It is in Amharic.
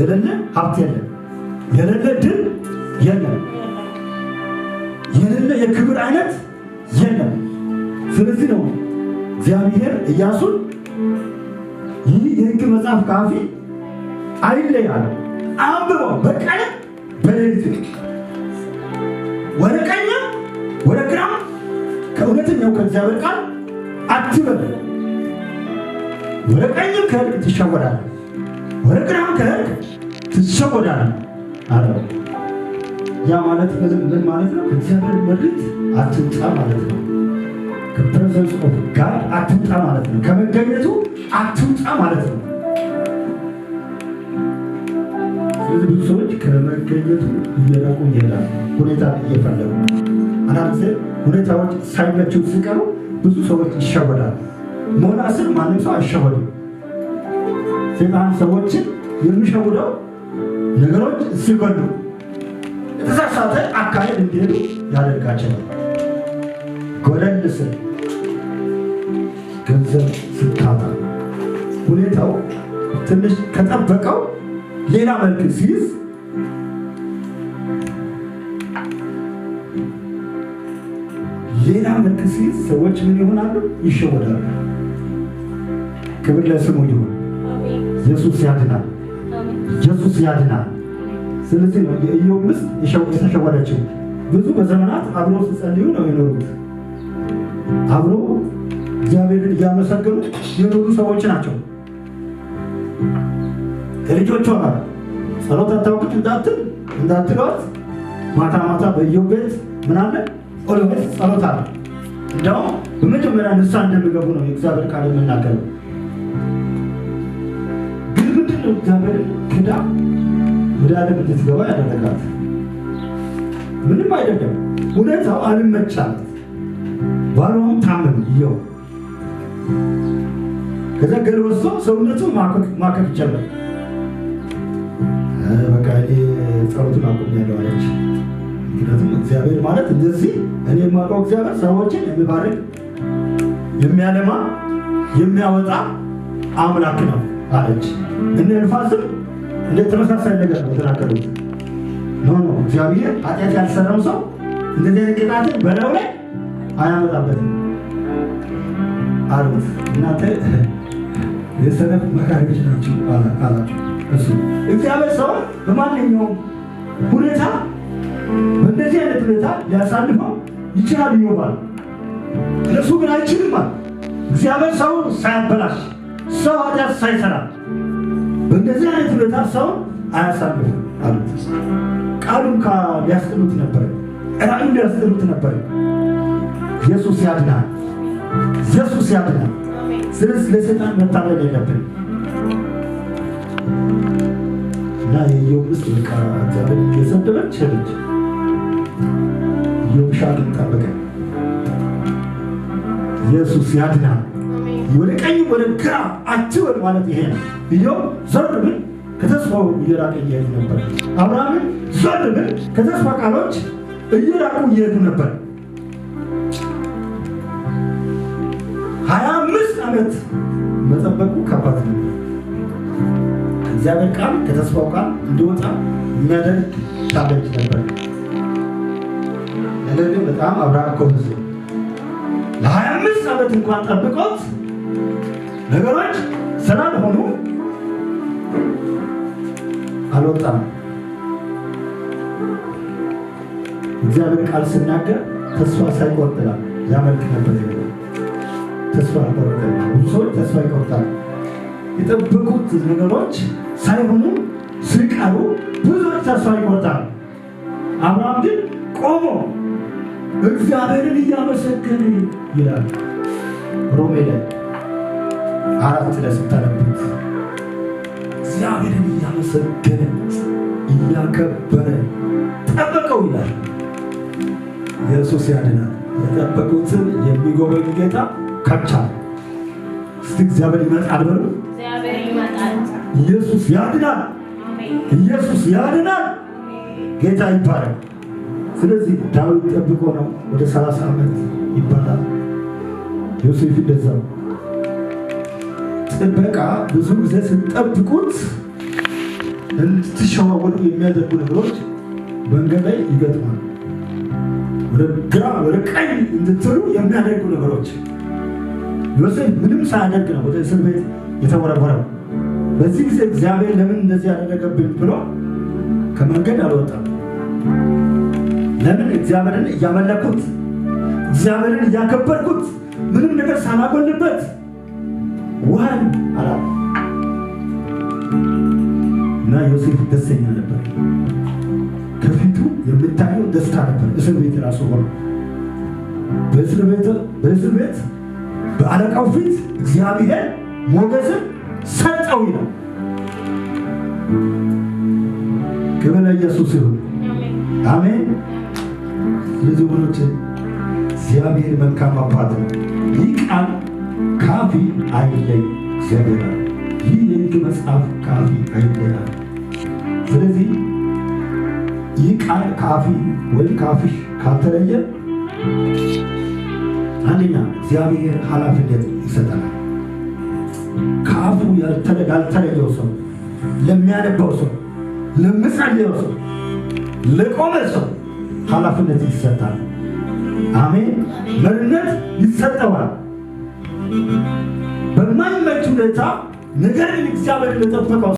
የሌለ ሀብት የለም፣ የሌለ ድል የለም፣ የሌለ የክብር አይነት የለም። ስለዚህ ነው እግዚአብሔር ኢያሱን ይህ የሕግ መጽሐፍ ካፊ አይለያል አንብበው በቀን በሌሊት ወደ ቀኝም ወደ ግራም ከእውነተኛው ከእግዚአብሔር ቃል አትበል። ወደ ቀኝም ከሄድክ ትሸወዳለህ፣ ወደ ግራም ከሄድክ ትሸወዳለህ አለ። ያ ማለት ምን ማለት ነው? ከእግዚአብሔር ምሪት አትውጣ ማለት ነው። ከፕሬዘንስ ኦፍ ጋድ አትውጣ ማለት ነው። ከመገኘቱ አትውጣ ማለት ነው። ስለዚህ ብዙ ሰዎች ከመገኘቱ እየራቁ ይሄዳሉ፣ ሁኔታ እየፈለጉ። አንዳንድ ጊዜ ሁኔታዎች ሳይመቸው ሲቀሩ ብዙ ሰዎች ይሸወዳሉ። ሞናስን ማንም ሰው አይሸወድም። ሰይጣን ሰዎችን የሚሸውደው ነገሮች ሲጎዱ የተሳሳተ አካሄድ እንዲሄዱ ያደርጋቸዋል። ጎደል ስል ገንዘብ ስታጣ ሁኔታው ትንሽ ከጠበቀው ሌላ መልክ ሲይዝ ሰዎች ምን ይሆናሉ? ይሸወዳሉ። ክብር ለስሙ ይሁን። ኢየሱስ ያድናል። ኢየሱስ ያድናል። ስለዚህ ነው የኢዮብ ሚስት የተሸወደችው። ብዙ በዘመናት አብሮ ሲጸልዩ ነው የኖሩት። አብሮ እግዚአብሔርን እያመሰገኑ የኖሩ ሰዎች ናቸው። ከልጆቿ ጋር ጸሎት አታውቅም እንዳትሏት ማታ ማታ በኢዮብ ቤት ምን አለ? ኦልዌይስ ጸሎት አለ። እንደውም በመጀመሪያ ንስሐ እንደሚገቡ ነው የእግዚአብሔር ቃል የምናገረው። ግን ምንድን ነው እግዚአብሔርን ክዳ ወደ ዓለም እንድትገባ ያደረጋት? ምንም አይደለም። ሁኔታው አልመቻት። ባሏም ታመም ኢዮብ። ከዛ ገል ወስዶ ሰውነቱ ማከክ ጀመረ። በቃ እኔ ጸሎቱን አቁሜያለሁ አለች። ምክንያቱም እግዚአብሔር ማለት እንደዚህ እኔ የማውቀው እግዚአብሔር ሰዎችን የሚባርክ የሚያለማ የሚያወጣ አምላክ ነው አለች። እነ ኤልፋዝም እንደ ተመሳሳይ ነገር ነው የተናገሩት። ኖ እግዚአብሔር ኃጢአት ያልሰራው ሰው እንደዚህ አይነት ቅጣትን በላዩ ላይ አያመጣበትም አሉት። እናንተ የሰነፍ መካሪዎች ናችሁ አላቸው። እሱ እግዚአብሔር ሰው በማንኛውም ሁኔታ በእንደዚህ አይነት ሁኔታ ሊያሳልፈው ይችላል ይሆናል። እነሱ ግን አይችልም። እግዚአብሔር ሰው ሳያበላሽ ሰው ኃጢአት ሳይሰራ በእንደዚህ አይነት ሁኔታ ሰው አያሳልፍም አሉት። ቃሉን ሊያስጥሉት ነበር፣ ራእዩን ሊያስጥሉት ነበር። ኢየሱስ ያድናል። ኢየሱስ ያድናል። ስለዚህ ለሰይጣን መታለል የለብንም እና የኢዮብ ሚስት በቃ እግዚአብሔር እየሰደበች ሄደች። ኢዮብ ሻግን ጠበቀ። ኢየሱስ ያድናል። ወደ ቀኝ ወደ ግራ አትበል ማለት ይሄ ነው። ኢዮብ ዞር ብል ከተስፋው እየራቀ እየሄዱ ነበር። አብርሃምን ዞር ብል ከተስፋ ቃሎች እየራቁ እየሄዱ ነበር። 25 ዓመት መጠበቁ ከባድ ነው። እግዚአብሔር ቃል ከተስፋው ቃል እንዲወጣ የሚያደርግ ቻሌንጅ ነበር። ነገር ግን በጣም አብርሃም ኮንስ ለ25 ዓመት እንኳን ጠብቆት ነገሮች ስላልሆኑ አልወጣም። እግዚአብሔር ቃል ሲናገር ተስፋ ሳይቆርጥላ ያመልክ ነበር። ተስፋ አልቆረጠም። ብዙ ሰዎች ተስፋ ይቆርጣሉ። የጠበቁት ነገሮች ሳይሆኑ ሲቀሩ ብዙዎች ተስፋ ይቆርጣሉ። አብርሃም ግን ቆሞ እግዚአብሔርን እያመሰገነ ይላል። ሮሜ ላይ 4 ላይ ስታነቡት እግዚአብሔርን እያመሰገነ እያከበረ ጠበቀው ይላል። ኢየሱስ ያድናል። የጠበቁትን የሚጎበኝ ጌታ ከቻለ እስቲ እግዚአብሔር ይመጣል በሉ። እግዚአብሔር ይመጣል። ኢየሱስ ያድናል። ኢየሱስ ያድናል። ጌታ ይባረክ። ስለዚህ ዳዊት ጠብቆ ነው ወደ 30 ዓመት ይባላል። ዮሴፍ እንደዛው ጥበቃ ብዙ ጊዜ ስትጠብቁት እንድትሸዋወዱ የሚያደርጉ ነገሮች መንገድ ላይ ይገጥማሉ። ወደ ግራ ወደ ቀኝ እንድትሉ የሚያደርጉ ነገሮች። ዮሴፍ ምንም ሳያደርግ ነው ወደ እስር ቤት የተወረወረው። በዚህ ጊዜ እግዚአብሔር ለምን እንደዚህ ያደረገብኝ ብሎ ከመንገድ አልወጣም። ለምን? እግዚአብሔርን እያመለኩት፣ እግዚአብሔርን እያከበርኩት፣ ምንም ነገር ሳላጎልበት ዋን አላ እና ዮሴፍ ደስተኛ ነበር። ከፊቱ የምታየው ደስታ ነበር። እስር ቤት ራሱ ሆኖ በእስር ቤት በአለቃው ፊት እግዚአብሔር ሞገስን ሰጠው ይላል። ክብር ለኢየሱስ ይሁን። አሜን። ስለዚህ ወገኖች እግዚአብሔር መልካም አባት ነው። ይህ ቃል ካፊ አይለይ እግዚአብሔር አለ። ይህ የሕግ መጽሐፍ ካፊ አይለይ። ስለዚህ ይህ ቃል ካፊ ወይም ካፊሽ ካልተለየ አንደኛ እግዚአብሔር ኃላፊነት ይሰጠናል። ካፉ ያልተለየው ሰው፣ ለሚያነባው ሰው፣ ለሚጸልየው ሰው፣ ለቆመ ሰው ኃላፊነት ይሰጣል። አሜን። መሪነት ይሰጠዋል። በማይመች ሁኔታ ነገር ግን እግዚአብሔር ለጠበቀው